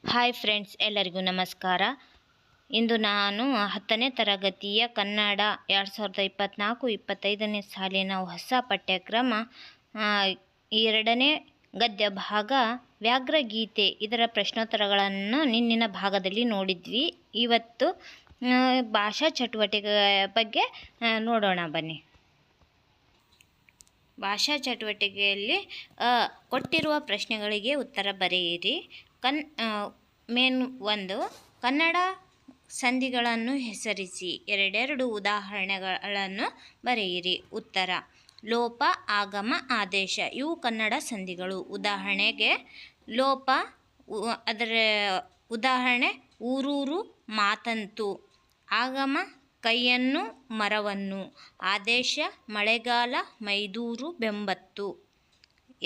Hi friends, ಎಲ್ಲರಿಗೂ ನಮಸ್ಕಾರ. ಇಂದು ನಾನು 10ನೇ ತರಗತಿಯ ಕನ್ನಡ 2024-25ನೇ ಸಾಲಿನ ಹೊಸ ಪಠ್ಯಕ್ರಮ 2ನೇ ಗದ್ಯ ಭಾಗ ವ್ಯಾಘ್ರಗೀತೆ ಇದರ ಪ್ರಶ್ನೋತ್ತರಗಳನ್ನು ನಿನ್ನಿನ ಭಾಗದಲ್ಲಿ ನೋಡಿದ್ವಿ. ಇವತ್ತು ಭಾಷಾ ಚಟುವಟಿಕೆ ಬಗ್ಗೆ ನೋಡೋಣ ಬನ್ನಿ. ಭಾಷಾ ಚಟುವಟಿಕೆಯಲ್ಲಿ ಕೊಟ್ಟಿರುವ ಪ್ರಶ್ನೆಗಳಿಗೆ ಉತ್ತರ ಬರೆಯಿರಿ. ಮೇನ್ 1 ಕನ್ನಡ ಸಂಧಿಗಳನ್ನು ಹೆಸರಿಸಿ. ಎರಡೆರಡು ಉದಾಹರಣೆಗಳನ್ನು ಬರೆಯಿರಿ. ಉತ್ತರ: ಲೋಪ, ಆಗಮ, ಆದೇಶ ಇವು ಕನ್ನಡ ಸಂಧಿಗಳು. ಉದಾಹರಣೆಗೆ ಲೋಪ, ಅದರ ಉದಾಹರಣೆ ಊರೂರು, ಮಾತಂತು. ಆಗಮ, ಕೈಯನ್ನು, ಮರವನ್ನು. ಆದೇಶ ಮಳೆಗಾಲ, ಮೈದೂರು, ಬೆಂಬತ್ತು.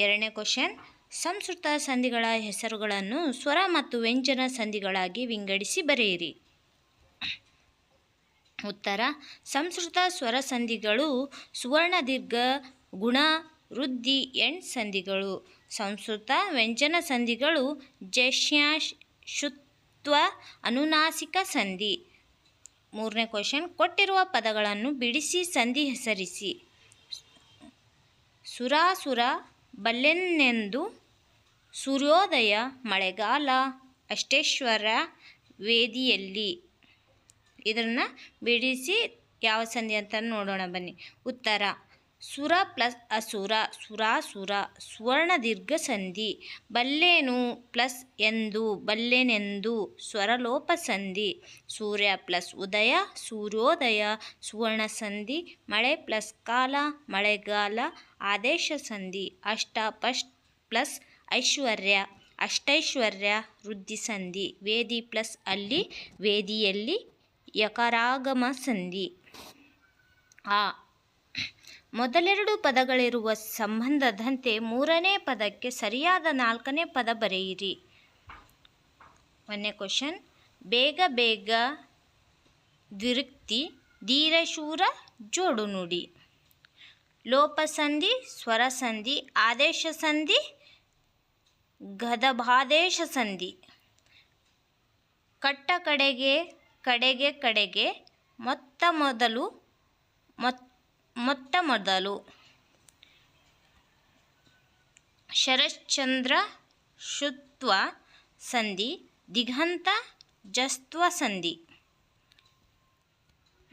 2ನೇ ಕ್ವಶನ್: ಸಂಸ್ಕೃತ ಸಂಧಿಗಳ ಹೆಸರುಗಳನ್ನು ಸ್ವರ ಮತ್ತು ವ್ಯಂಜನ ಸಂಧಿಗಳಾಗಿ ವಿಂಗಡಿಸಿ ಬರೆಯಿರಿ. ಉತ್ತರ: ಸಂಸ್ಕೃತ ಸ್ವರ ಸಂಧಿಗಳು ಸುವರ್ಣ ದೀರ್ಘ, ಗುಣ, ವೃದ್ಧಿ, ಎಣ್ ಸಂಧಿಗಳು. ಸಂಸ್ಕೃತ ವ್ಯಂಜನ ಸಂಧಿಗಳು ಜಶ್ಯ, ಶುತ್ವ, ಅನುನಾಸಿಕ ಸಂಧಿ. 3ನೇ ಕ್ವಶನ್: ಕೊಟ್ಟಿರುವ ಪದಗಳನ್ನು ಬಿಡಿಸಿ ಸಂಧಿ ಹೆಸರಿಸಿ. ಸುರಾಸುರ, ಬಲ್ಲೆನೆಂದು. ಸೂರ್ಯೋದಯ, ಮಳೆಗಾಲ. ಅಷ್ಟೈಶ್ವರ್ಯ, ವೇದಿಯಲ್ಲಿ. ಇದನ್ನು ಬಿಡಿಸಿ ಯಾವ ಸಂಧಿ ಅಂತ ನೋಡೋಣ ಬನ್ನಿ. ಉತ್ತರ: ಸುರ ಪ್ಲಸ್ ಅಸುರ, ಸುರಾಸುರ. ಸುವರ್ಣ ದೀರ್ಘ ಸಂಧಿ. ಬಲ್ಲೆನು ಪ್ಲಸ್ ಎಂದು, ಬಲ್ಲೆನೆಂದು. ಸ್ವರಲೋಪ ಸಂಧಿ. ಸೂರ್ಯ ಪ್ಲಸ್ ಉದಯ, ಸೂರ್ಯೋದಯ. ಸುವರ್ಣ ಸಂಧಿ. ಮಳೆ ಪ್ಲಸ್ ಕಾಲ, ಮಳೆಗಾಲ. ಆದೇಶ ಸಂಧಿ. ಅಷ್ಟ ಪ್ಲಸ್ ಐಶ್ವರ್ಯ, ಅಷ್ಟೈಶ್ವರ್ಯ. ವೃದ್ಧಿ ಸಂಧಿ. ವೇದಿ ಪ್ಲಸ್ ಅಲ್ಲಿ, ವೇದಿಯಲ್ಲಿ. ಯಕಾರಾಗಮ ಸಂಧಿ. ಮೊದಲೆರಡು ಪದಗಳಿರುವ ಸಂಬಂಧದಂತೆ ಮೂರನೇ ಪದಕ್ಕೆ ಸರಿಯಾದ 4ನೇ ಪದ ಬರೆಯಿರಿ. 1ನೇ ಕ್ವಶನ್: ಬೇಗ ಬೇಗ, ದ್ವಿರುಕ್ತಿ. ಧೀರಶೂರ, ಜೋಡು ನುಡಿ. ಲೋಪ ಸಂಧಿ, ಸ್ವರ ಸಂಧಿ. ಆದೇಶ ಸಂಧಿ, ಗದಭಾದೇಶ ಸಂಧಿ. ಕಟ್ಟ ಕಡೆಗೆ, ಕಡೆಗೆ ಕಡೆಗೆ. ಮೊತ್ತ ಮೊದಲು, ಮೊತ್ತ ಮೊದಲು. ಶರಶ್ಚಂದ್ರ, ಶುತ್ವ ಸಂಧಿ. ದಿಗಂತ, ಜಸ್ತ್ವ ಸಂಧಿ.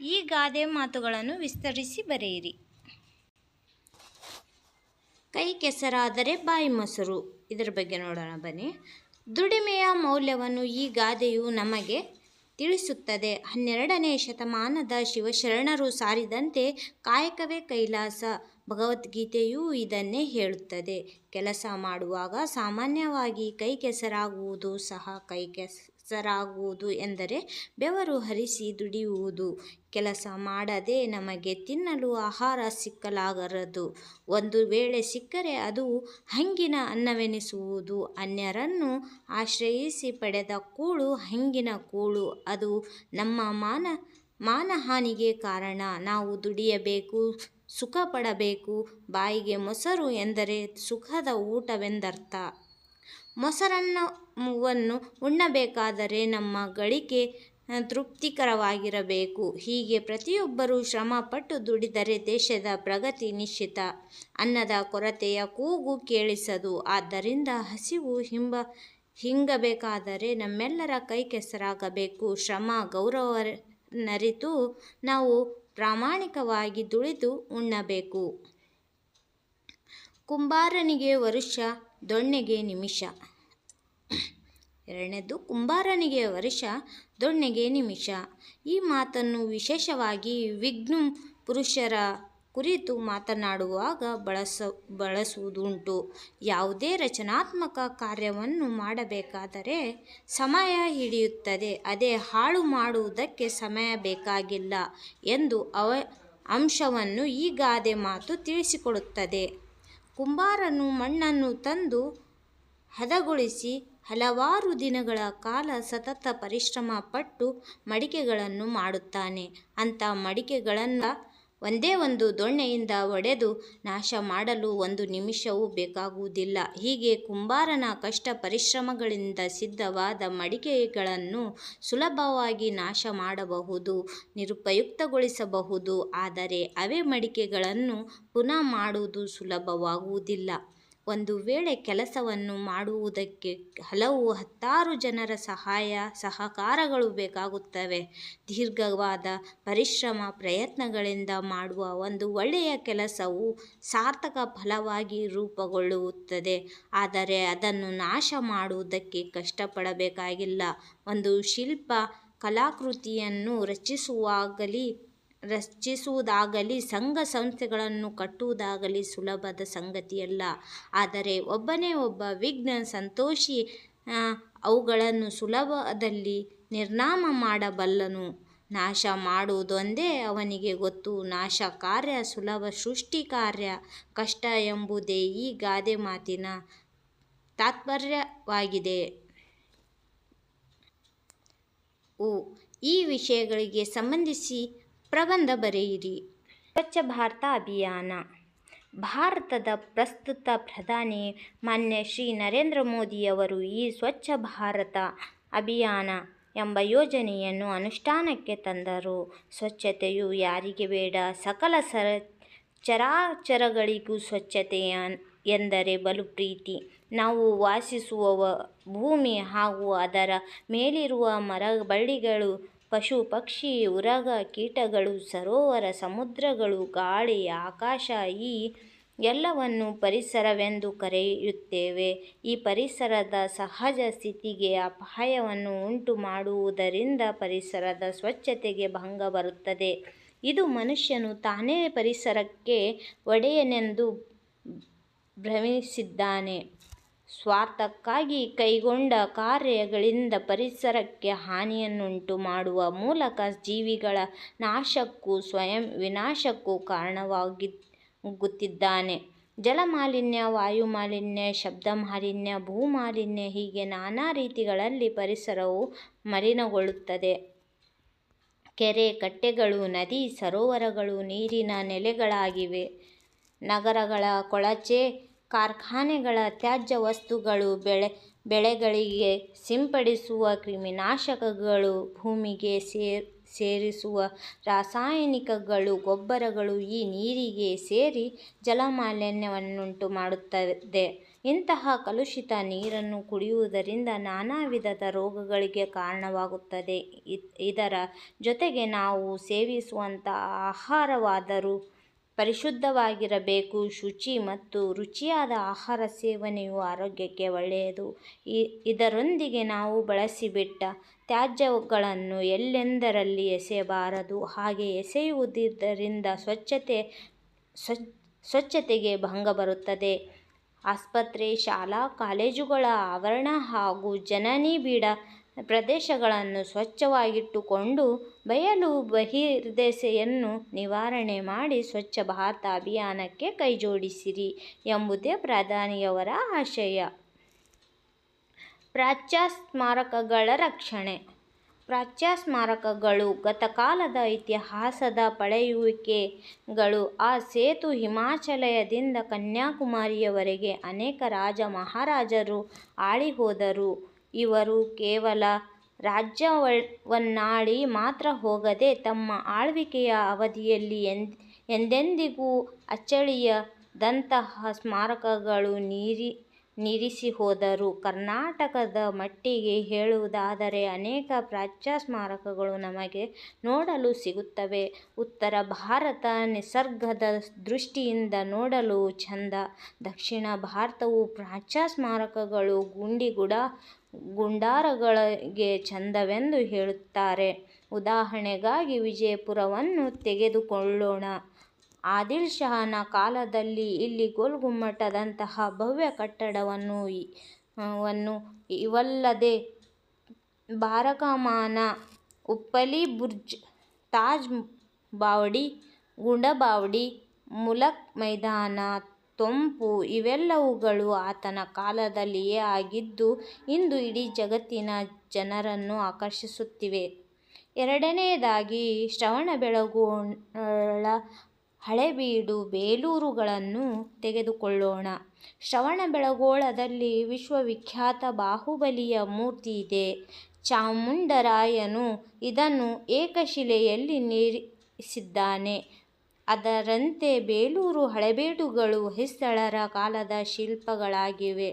ಈ ಗಾದೆ ಮಾತುಗಳನ್ನು ವಿಸ್ತರಿಸಿ ಬರೆಯಿರಿ. ಕೈ ಕೆಸರಾದರೆ ಬಾಯಿ ಮೊಸರು. ಇದರ ಬಗ್ಗೆ ನೋಡೋಣ ಬನ್ನಿ. ದುಡಿಮೆಯ ಮೌಲ್ಯವನ್ನು ಈ ಗಾದೆಯು ನಮಗೆ ತಿಳಿಸುತ್ತದೆ. 12ನೇ ಶತಮಾನದ ಶಿವಶರಣರು ಸಾರಿದಂತೆ ಕಾಯಕವೇ ಕೈಲಾಸ. ಭಗವದ್ಗೀತೆಯೂ ಇದನ್ನೇ ಹೇಳುತ್ತದೆ. ಕೆಲಸ ಮಾಡುವಾಗ ಸಾಮಾನ್ಯವಾಗಿ ಕೈ ಕೆಸರಾಗುವುದು ಸಹ ಕೈ ಕೆಸರಾಗುವುದು ಎಂದರೆ ಬೆವರು ಹರಿಸಿ ದುಡಿಯುವುದು. ಕೆಲಸ ಮಾಡದೆ ನಮಗೆ ತಿನ್ನಲು ಆಹಾರ ಸಿಕ್ಕಲಾಗದು. ಒಂದು ವೇಳೆ ಸಿಕ್ಕರೆ ಅದು ಹಂಗಿನ ಅನ್ನವೆನಿಸುವುದು. ಅನ್ಯರನ್ನು ಆಶ್ರಯಿಸಿ ಪಡೆದ ಕೂಳು ಹಂಗಿನ ಕೂಳು. ಅದು ನಮ್ಮ ಮಾನಹಾನಿಗೆ ಕಾರಣ. ನಾವು ದುಡಿಯಬೇಕು, ಸುಖ ಪಡಬೇಕು. ಬಾಯಿಗೆ ಮೊಸರು ಎಂದರೆ ಸುಖದ ಊಟವೆಂದರ್ಥ. ಮೊಸರನ್ನವನ್ನು ಉಣ್ಣಬೇಕಾದರೆ ನಮ್ಮ ಗಳಿಕೆ ತೃಪ್ತಿಕರವಾಗಿರಬೇಕು. ಹೀಗೆ ಪ್ರತಿಯೊಬ್ಬರೂ ಶ್ರಮಪಟ್ಟು ದುಡಿದರೆ ದೇಶದ ಪ್ರಗತಿ ನಿಶ್ಚಿತ. ಅನ್ನದ ಕೊರತೆಯ ಕೂಗು ಕೇಳಿಸದು. ಆದ್ದರಿಂದ ಹಸಿವು ಹಿಂಗಬೇಕಾದರೆ ನಮ್ಮೆಲ್ಲರ ಕೈ ಕೆಸರಾಗಬೇಕು. ಶ್ರಮ ಗೌರವನರಿತು ನಾವು ಪ್ರಾಮಾಣಿಕವಾಗಿ ದುಡಿದು ಉಣ್ಣಬೇಕು. ಕುಂಬಾರನಿಗೆ ವರುಷ, ದೊಣ್ಣೆಗೆ ನಿಮಿಷ. 2ನೇದು ಕುಂಬಾರನಿಗೆ ವರುಷ, ದೊಣ್ಣೆಗೆ ನಿಮಿಷ. ಈ ಮಾತನ್ನು ವಿಶೇಷವಾಗಿ ವಿಘ್ನ ಪುರುಷರ ಕುರಿತು ಮಾತನಾಡುವಾಗ ಬಳಸುವುದುಂಟು. ಯಾವುದೇ ರಚನಾತ್ಮಕ ಕಾರ್ಯವನ್ನು ಮಾಡಬೇಕಾದರೆ ಸಮಯ ಹಿಡಿಯುತ್ತದೆ. ಅದೇ ಹಾಳು ಮಾಡುವುದಕ್ಕೆ ಸಮಯ ಬೇಕಾಗಿಲ್ಲ ಎಂದು ಅಂಶವನ್ನು ಈ ಗಾದೆ ಮಾತು ತಿಳಿಸಿಕೊಡುತ್ತದೆ. ಕುಂಬಾರನು ಮಣ್ಣನ್ನು ತಂದು ಹದಗೊಳಿಸಿ ಹಲವಾರು ದಿನಗಳ ಕಾಲ ಸತತ ಪರಿಶ್ರಮ ಪಟ್ಟು ಮಡಿಕೆಗಳನ್ನು ಮಾಡುತ್ತಾನೆ. ಅಂಥ ಮಡಿಕೆಗಳನ್ನು ಒಂದೇ ಒಂದು ದೊಣ್ಣೆಯಿಂದ ಒಡೆದು ನಾಶ ಮಾಡಲು ಒಂದು ನಿಮಿಷವೂ ಬೇಕಾಗುವುದಿಲ್ಲ. ಹೀಗೆ ಕುಂಬಾರನ ಕಷ್ಟ ಪರಿಶ್ರಮಗಳಿಂದ ಸಿದ್ಧವಾದ ಮಡಿಕೆಗಳನ್ನು ಸುಲಭವಾಗಿ ನಾಶ ಮಾಡಬಹುದು, ನಿರುಪಯುಕ್ತಗೊಳಿಸಬಹುದು. ಆದರೆ ಅವೇ ಮಡಿಕೆಗಳನ್ನು ಪುನಃ ಮಾಡುವುದು ಸುಲಭವಾಗುವುದಿಲ್ಲ. ಒಂದು ವೇಳೆ ಕೆಲಸವನ್ನು ಮಾಡುವುದಕ್ಕೆ ಹಲವು ಹತ್ತಾರು ಜನರ ಸಹಕಾರಗಳು ಬೇಕಾಗುತ್ತವೆ. ದೀರ್ಘವಾದ ಪರಿಶ್ರಮ ಪ್ರಯತ್ನಗಳಿಂದ ಮಾಡುವ ಒಂದು ಒಳ್ಳೆಯ ಕೆಲಸವು ಸಾರ್ಥಕ ಫಲವಾಗಿ ರೂಪುಗೊಳ್ಳುತ್ತದೆ. ಆದರೆ ಅದನ್ನು ನಾಶ ಮಾಡುವುದಕ್ಕೆ ಕಷ್ಟಪಡಬೇಕಾಗಿಲ್ಲ. ಒಂದು ಶಿಲ್ಪ ಕಲಾಕೃತಿಯನ್ನು ರಚಿಸುವುದಾಗಲಿ ಸಂಘ ಸಂಸ್ಥೆಗಳನ್ನು ಕಟ್ಟುವುದಾಗಲಿ ಸುಲಭದ ಸಂಗತಿಯಲ್ಲ. ಆದರೆ ಒಬ್ಬನೇ ಒಬ್ಬ ವಿಘ್ನ ಸಂತೋಷಿ ಅವುಗಳನ್ನು ಸುಲಭದಲ್ಲಿ ನಿರ್ನಾಮ ಮಾಡಬಲ್ಲನು. ನಾಶ ಮಾಡುವುದೊಂದೇ ಅವನಿಗೆ ಗೊತ್ತು. ನಾಶ ಕಾರ್ಯ ಸುಲಭ, ಸೃಷ್ಟಿ ಕಾರ್ಯ ಕಷ್ಟ ಎಂಬುದೇ ಈ ಗಾದೆ ಮಾತಿನ ತಾತ್ಪರ್ಯವಾಗಿದೆ. ಈ ವಿಷಯಗಳಿಗೆ ಸಂಬಂಧಿಸಿ ಪ್ರಬಂಧ ಬರೆಯಿರಿ. ಸ್ವಚ್ಛ ಭಾರತ ಅಭಿಯಾನ. ಭಾರತದ ಪ್ರಸ್ತುತ ಪ್ರಧಾನಿ ಮಾನ್ಯ ಶ್ರೀ ನರೇಂದ್ರ ಮೋದಿಯವರು ಈ ಸ್ವಚ್ಛ ಭಾರತ ಅಭಿಯಾನ ಎಂಬ ಯೋಜನೆಯನ್ನು ಅನುಷ್ಠಾನಕ್ಕೆ ತಂದರು. ಸ್ವಚ್ಛತೆಯು ಯಾರಿಗೆ ಬೇಡ? ಸಕಲ ಚರಾಚರಗಳಿಗೂ ಸ್ವಚ್ಛತೆ ಎಂದರೆ ಬಲು ಪ್ರೀತಿ. ನಾವು ವಾಸಿಸುವ ಭೂಮಿ ಹಾಗೂ ಅದರ ಮೇಲಿರುವ ಮರ ಬಳ್ಳಿಗಳು, ಪಶು ಪಕ್ಷಿ, ಉರಗ ಕೀಟಗಳು, ಸರೋವರ, ಸಮುದ್ರಗಳು, ಗಾಳಿ, ಆಕಾಶ ಈ ಎಲ್ಲವನ್ನೂ ಪರಿಸರವೆಂದು ಕರೆಯುತ್ತೇವೆ. ಈ ಪರಿಸರದ ಸಹಜ ಸ್ಥಿತಿಗೆ ಅಪಾಯವನ್ನು ಉಂಟು ಮಾಡುವುದರಿಂದ ಪರಿಸರದ ಸ್ವಚ್ಛತೆಗೆ ಭಂಗ ಬರುತ್ತದೆ. ಇದು ಮನುಷ್ಯನು ತಾನೇ ಪರಿಸರಕ್ಕೆ ಒಡೆಯನೆಂದು ಭ್ರಮಿಸಿದ್ದಾನೆ. ಸ್ವಾರ್ಥಕ್ಕಾಗಿ ಕೈಗೊಂಡ ಕಾರ್ಯಗಳಿಂದ ಪರಿಸರಕ್ಕೆ ಹಾನಿಯನ್ನುಂಟು ಮಾಡುವ ಮೂಲಕ ಜೀವಿಗಳ ನಾಶಕ್ಕೂ ಸ್ವಯಂ ವಿನಾಶಕ್ಕೂ ಕಾರಣವಾಗುತ್ತಿದ್ದಾನೆ. ಜಲಮಾಲಿನ್ಯ, ವಾಯುಮಾಲಿನ್ಯ, ಶಬ್ದಮಾಲಿನ್ಯ, ಭೂಮಾಲಿನ್ಯ ಹೀಗೆ ನಾನಾ ರೀತಿಗಳಲ್ಲಿ ಪರಿಸರವು ಮಲಿನಗೊಳ್ಳುತ್ತದೆ. ಕೆರೆ ಕಟ್ಟೆಗಳು, ನದಿ ಸರೋವರಗಳು ನೀರಿನ ನೆಲೆಗಳಾಗಿವೆ. ನಗರಗಳ ಕೊಳಚೆ, ಕಾರ್ಖಾನೆಗಳ ತ್ಯಾಜ್ಯ ವಸ್ತುಗಳು, ಬೆಳೆಗಳಿಗೆ ಸಿಂಪಡಿಸುವ ಕ್ರಿಮಿನಾಶಕಗಳು, ಭೂಮಿಗೆ ಸೇರಿಸುವ ರಾಸಾಯನಿಕಗಳು, ಗೊಬ್ಬರಗಳು ಈ ನೀರಿಗೆ ಸೇರಿ ಜಲಮಾಲಿನ್ಯವನ್ನುಂಟು ಮಾಡುತ್ತದೆ. ಇಂತಹ ಕಲುಷಿತ ನೀರನ್ನು ಕುಡಿಯುವುದರಿಂದ ನಾನಾ ವಿಧದ ರೋಗಗಳಿಗೆ ಕಾರಣವಾಗುತ್ತದೆ. ಇದರ ಜೊತೆಗೆ ನಾವು ಸೇವಿಸುವಂತಹ ಆಹಾರವಾದರೂ ಪರಿಶುದ್ಧವಾಗಿರಬೇಕು. ಶುಚಿ ಮತ್ತು ರುಚಿಯಾದ ಆಹಾರ ಸೇವನೆಯು ಆರೋಗ್ಯಕ್ಕೆ ಒಳ್ಳೆಯದು. ಇದರೊಂದಿಗೆ ನಾವು ಬಳಸಿಬಿಟ್ಟ ತ್ಯಾಜ್ಯಗಳನ್ನು ಎಲ್ಲೆಂದರಲ್ಲಿ ಎಸೆಯಬಾರದು. ಹಾಗೆ ಎಸೆಯುವುದರಿಂದ ಸ್ವಚ್ಛತೆಗೆ ಭಂಗ ಬರುತ್ತದೆ. ಆಸ್ಪತ್ರೆ, ಶಾಲಾ ಕಾಲೇಜುಗಳ ಆವರಣ ಹಾಗೂ ಜನನಿಬಿಡ ಪ್ರದೇಶಗಳನ್ನು ಸ್ವಚ್ಛವಾಗಿಟ್ಟುಕೊಂಡು ಬಯಲು ಬಹಿರ್ದೆಸೆಯನ್ನು ನಿವಾರಣೆ ಮಾಡಿ ಸ್ವಚ್ಛ ಭಾರತ ಅಭಿಯಾನಕ್ಕೆ ಕೈಜೋಡಿಸಿರಿ ಎಂಬುದೇ ಪ್ರಧಾನಿಯವರ ಆಶಯ. ಪ್ರಾಚ್ಯ ಸ್ಮಾರಕಗಳ ರಕ್ಷಣೆ. ಪ್ರಾಚ್ಯ ಸ್ಮಾರಕಗಳು ಗತಕಾಲದ ಇತಿಹಾಸದ ಪಳೆಯುಳಿಕೆಗಳು. ಆ ಸೇತು ಹಿಮಾಚಲದಿಂದ ಕನ್ಯಾಕುಮಾರಿಯವರೆಗೆ ಅನೇಕ ರಾಜ ಮಹಾರಾಜರು ಆಳಿ ಹೋದರು. ಇವರು ಕೇವಲ ರಾಜ್ಯವನ್ನಾಳಿ ಮಾತ್ರ ಹೋಗದೆ ತಮ್ಮ ಆಳ್ವಿಕೆಯ ಅವಧಿಯಲ್ಲಿ ಎಂದೆಂದಿಗೂ ಅಚ್ಚಳಿಯದಂತಹ ಸ್ಮಾರಕಗಳು ನಿರ್ಮಿಸಿ ಹೋದರು. ಕರ್ನಾಟಕದ ಮಟ್ಟಿಗೆ ಹೇಳುವುದಾದರೆ ಅನೇಕ ಪ್ರಾಚ್ಯ ಸ್ಮಾರಕಗಳು ನಮಗೆ ನೋಡಲು ಸಿಗುತ್ತವೆ. ಉತ್ತರ ಭಾರತ ನಿಸರ್ಗದ ದೃಷ್ಟಿಯಿಂದ ನೋಡಲು ಚಂದ. ದಕ್ಷಿಣ ಭಾರತವು ಪ್ರಾಚ್ಯ ಸ್ಮಾರಕಗಳು, ಗುಡಾರಗಳಿಗೆ ಚಂದವೆಂದು ಹೇಳುತ್ತಾರೆ. ಉದಾಹರಣೆಗಾಗಿ ವಿಜಯಪುರವನ್ನು ತೆಗೆದುಕೊಳ್ಳೋಣ. ಆದಿಲ್ ಶಹಾನ ಕಾಲದಲ್ಲಿ ಇಲ್ಲಿ ಗೋಲ್ಗುಮ್ಮಟದಂತಹ ಭವ್ಯ ಕಟ್ಟಡವನ್ನು ಇವಲ್ಲದೆ ಬಾರಕಮಾನ, ಉಪ್ಪಲಿ ಬುರ್ಜ್, ತಾಜ್ ಬಾವಡಿ, ಗುಂಡಬಾವಡಿ, ಮುಲಕ್ ಮೈದಾನ, ತೊಂಪು ಇವೆಲ್ಲವುಗಳು ಆತನ ಕಾಲದಲ್ಲಿಯೇ ಆಗಿದ್ದು ಇಂದು ಇಡೀ ಜಗತ್ತಿನ ಜನರನ್ನು ಆಕರ್ಷಿಸುತ್ತಿವೆ. ಎರಡನೆಯದಾಗಿ ಶ್ರವಣಬೆಳಗೊಳ ಹಳೇಬೀಡು, ಬೇಲೂರುಗಳನ್ನು ತೆಗೆದುಕೊಳ್ಳೋಣ. ಶ್ರವಣಬೆಳಗೊಳದಲ್ಲಿ ವಿಶ್ವವಿಖ್ಯಾತ ಬಾಹುಬಲಿಯ ಮೂರ್ತಿ ಇದೆ. ಚಾಮುಂಡರಾಯನು ಇದನ್ನು ಏಕಶಿಲೆಯಲ್ಲಿ ನಿರ್ಮಿಸಿದ್ದಾನೆ. ಅದರಂತೆ ಬೇಲೂರು, ಹಳೇಬೀಡುಗಳು ಹೊಯ್ಸಳರ ಕಾಲದ ಶಿಲ್ಪಗಳಾಗಿವೆ.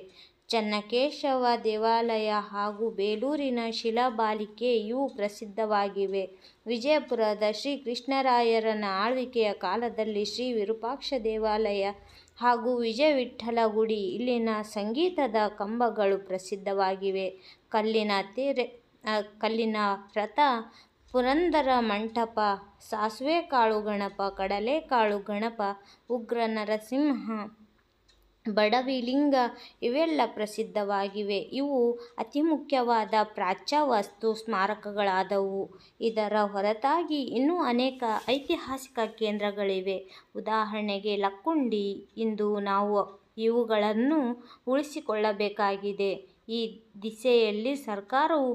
ಚೆನ್ನಕೇಶವ ದೇವಾಲಯ ಹಾಗೂ ಬೇಲೂರಿನ ಶಿಲಾಬಾಲಿಕೆ ಇವು ಪ್ರಸಿದ್ಧವಾಗಿವೆ. ವಿಜಯಪುರದ ಶ್ರೀ ಕೃಷ್ಣರಾಯರ ಆಳ್ವಿಕೆಯ ಕಾಲದಲ್ಲಿ ಶ್ರೀ ವಿರೂಪಾಕ್ಷ ದೇವಾಲಯ ಹಾಗೂ ವಿಜಯವಿಠ್ಠಲ ಗುಡಿ, ಇಲ್ಲಿನ ಸಂಗೀತದ ಕಂಬಗಳು ಪ್ರಸಿದ್ಧವಾಗಿವೆ. ಕಲ್ಲಿನ ರಥ, ಪುರಂದರ ಮಂಟಪ, ಸಾಸುವೆಕಾಳು ಗಣಪ, ಕಡಲೆಕಾಳು ಗಣಪ, ಉಗ್ರ ನರಸಿಂಹ, ಬಡವಿಲಿಂಗ ಇವೆಲ್ಲ ಪ್ರಸಿದ್ಧವಾಗಿವೆ. ಇವು ಅತಿ ಮುಖ್ಯವಾದ ಪ್ರಾಚ್ಯ ವಸ್ತು ಸ್ಮಾರಕಗಳಾದವು. ಇದರ ಹೊರತಾಗಿ ಇನ್ನೂ ಅನೇಕ ಐತಿಹಾಸಿಕ ಕೇಂದ್ರಗಳಿವೆ. ಉದಾಹರಣೆಗೆ ಲಕ್ಕುಂಡಿ. ಇಂದು ನಾವು ಇವುಗಳನ್ನು ಉಳಿಸಿಕೊಳ್ಳಬೇಕಾಗಿದೆ. ಈ ದಿಸೆಯಲ್ಲಿ ಸರ್ಕಾರವು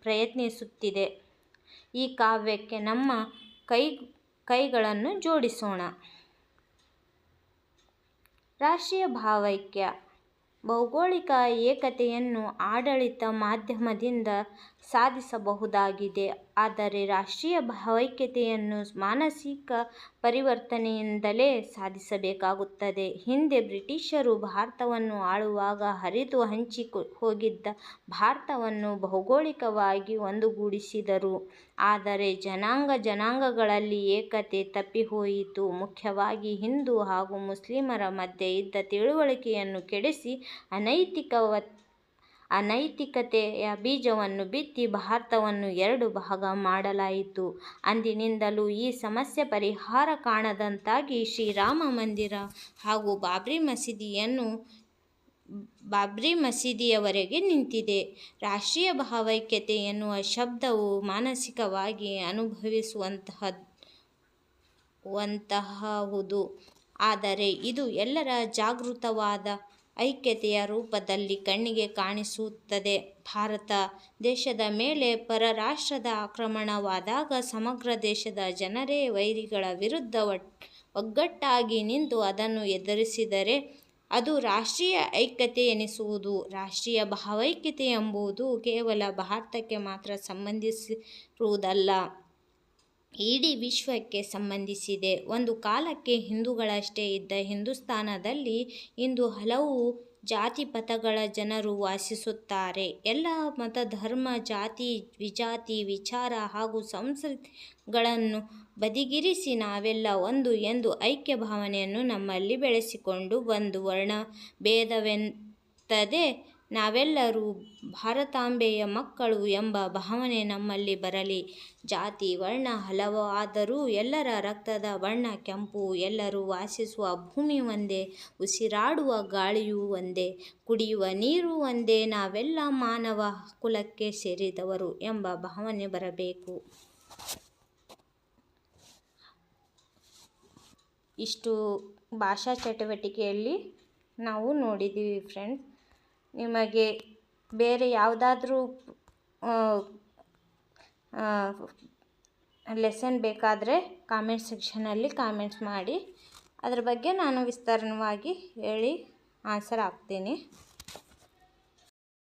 ಪ್ರಯತ್ನಿಸುತ್ತಿದೆ. ಈ ಕಾವ್ಯಕ್ಕೆ ನಮ್ಮ ಕೈಗಳನ್ನು ಜೋಡಿಸೋಣ. ರಾಷ್ಟ್ರೀಯ ಭಾವೈಕ್ಯ. ಭೌಗೋಳಿಕ ಏಕತೆಯನ್ನು ಆಡಳಿತ ಮಾಧ್ಯಮದಿಂದ ಸಾಧಿಸಬಹುದಾಗಿದೆ. ಆದರೆ ರಾಷ್ಟ್ರೀಯ ಭಾವೈಕ್ಯತೆಯನ್ನು ಮಾನಸಿಕ ಪರಿವರ್ತನೆಯಿಂದಲೇ ಸಾಧಿಸಬೇಕಾಗುತ್ತದೆ. ಹಿಂದೆ ಬ್ರಿಟಿಷರು ಭಾರತವನ್ನು ಆಳುವಾಗ ಹರಿದು ಹಂಚಿ ಹೋಗಿದ್ದ ಭಾರತವನ್ನು ಭೌಗೋಳಿಕವಾಗಿ ಒಂದುಗೂಡಿಸಿದರು. ಆದರೆ ಜನಾಂಗಗಳಲ್ಲಿ ಏಕತೆ ತಪ್ಪಿಹೋಯಿತು. ಮುಖ್ಯವಾಗಿ ಹಿಂದೂ ಹಾಗೂ ಮುಸ್ಲಿಮರ ಮಧ್ಯೆ ಇದ್ದ ತಿಳುವಳಿಕೆಯನ್ನು ಕೆಡಿಸಿ ಅನೈತಿಕತೆಯ ಬೀಜವನ್ನು ಬಿತ್ತಿ ಭಾರತವನ್ನು ಎರಡು ಭಾಗ ಮಾಡಲಾಯಿತು. ಅಂದಿನಿಂದಲೂ ಈ ಸಮಸ್ಯೆ ಪರಿಹಾರ ಕಾಣದಂತಾಗಿ ಶ್ರೀರಾಮ ಮಂದಿರ ಹಾಗೂ ಬಾಬ್ರಿ ಮಸೀದಿಯವರೆಗೆ ನಿಂತಿದೆ. ರಾಷ್ಟ್ರೀಯ ಭಾವೈಕ್ಯತೆ ಎನ್ನುವ ಶಬ್ದವು ಮಾನಸಿಕವಾಗಿ ಅನುಭವಿಸುವಂತಹುದು. ಆದರೆ ಇದು ಎಲ್ಲರ ಜಾಗೃತವಾದ ಐಕ್ಯತೆಯ ರೂಪದಲ್ಲಿ ಕಣ್ಣಿಗೆ ಕಾಣಿಸುತ್ತದೆ. ಭಾರತ ದೇಶದ ಮೇಲೆ ಪರರಾಷ್ಟ್ರದ ಆಕ್ರಮಣವಾದಾಗ ಸಮಗ್ರ ದೇಶದ ಜನರೇ ವೈರಿಗಳ ವಿರುದ್ಧ ಒಗ್ಗಟ್ಟಾಗಿ ನಿಂತು ಅದನ್ನು ಎದುರಿಸಿದರೆ ಅದು ರಾಷ್ಟ್ರೀಯ ಐಕ್ಯತೆ ಎನಿಸುವುದು. ರಾಷ್ಟ್ರೀಯ ಭಾವೈಕ್ಯತೆ ಎಂಬುದು ಕೇವಲ ಭಾರತಕ್ಕೆ ಮಾತ್ರ ಸಂಬಂಧಿಸಿರುವುದಲ್ಲ, ಇಡೀ ವಿಶ್ವಕ್ಕೆ ಸಂಬಂಧಿಸಿದೆ. ಒಂದು ಕಾಲಕ್ಕೆ ಹಿಂದೂಗಳಷ್ಟೇ ಇದ್ದ ಹಿಂದೂಸ್ಥಾನದಲ್ಲಿ ಇಂದು ಹಲವು ಜಾತಿಪಥಗಳ ಜನರು ವಾಸಿಸುತ್ತಾರೆ. ಎಲ್ಲ ಮತ, ಧರ್ಮ, ಜಾತಿ, ವಿಜಾತಿ, ವಿಚಾರ ಹಾಗೂ ಸಂಸ್ಕೃತಿಗಳನ್ನು ಬದಿಗಿರಿಸಿ ನಾವೆಲ್ಲ ಒಂದು ಎಂದು ಐಕ್ಯ ಭಾವನೆಯನ್ನು ನಮ್ಮಲ್ಲಿ ಬೆಳೆಸಿಕೊಂಡು ಬಂದು ವರ್ಣಭೇದವೆಂತದೇ ನಾವೆಲ್ಲರೂ ಭಾರತಾಂಬೆಯ ಮಕ್ಕಳು ಎಂಬ ಭಾವನೆ ನಮ್ಮಲ್ಲಿ ಬರಲಿ. ಜಾತಿ, ವರ್ಣ ಹಲವಾದರೂ ಎಲ್ಲರ ರಕ್ತದ ಬಣ್ಣ ಕೆಂಪು. ಎಲ್ಲರೂ ವಾಸಿಸುವ ಭೂಮಿ ಒಂದೇ, ಉಸಿರಾಡುವ ಗಾಳಿಯೂ ಒಂದೇ, ಕುಡಿಯುವ ನೀರು ಒಂದೇ, ನಾವೆಲ್ಲ ಮಾನವ ಕುಲಕ್ಕೆ ಸೇರಿದವರು ಎಂಬ ಭಾವನೆ ಬರಬೇಕು. ಇಷ್ಟು ಭಾಷಾ ಚಟುವಟಿಕೆಯಲ್ಲಿ ನಾವು ನೋಡಿದ್ದೀವಿ ಫ್ರೆಂಡ್ಸ್. ನಿಮಗೆ ಬೇರೆ ಯಾವುದಾದ್ರೂ ಲೆಸನ್ ಬೇಕಾದರೆ ಕಾಮೆಂಟ್ ಸೆಕ್ಷನಲ್ಲಿ ಕಾಮೆಂಟ್ಸ್ ಮಾಡಿ. ಅದರ ಬಗ್ಗೆ ನಾನು ವಿಸ್ತಾರವಾಗಿ ಹೇಳಿ ಆನ್ಸರ್ ಹಾಕ್ತೀನಿ.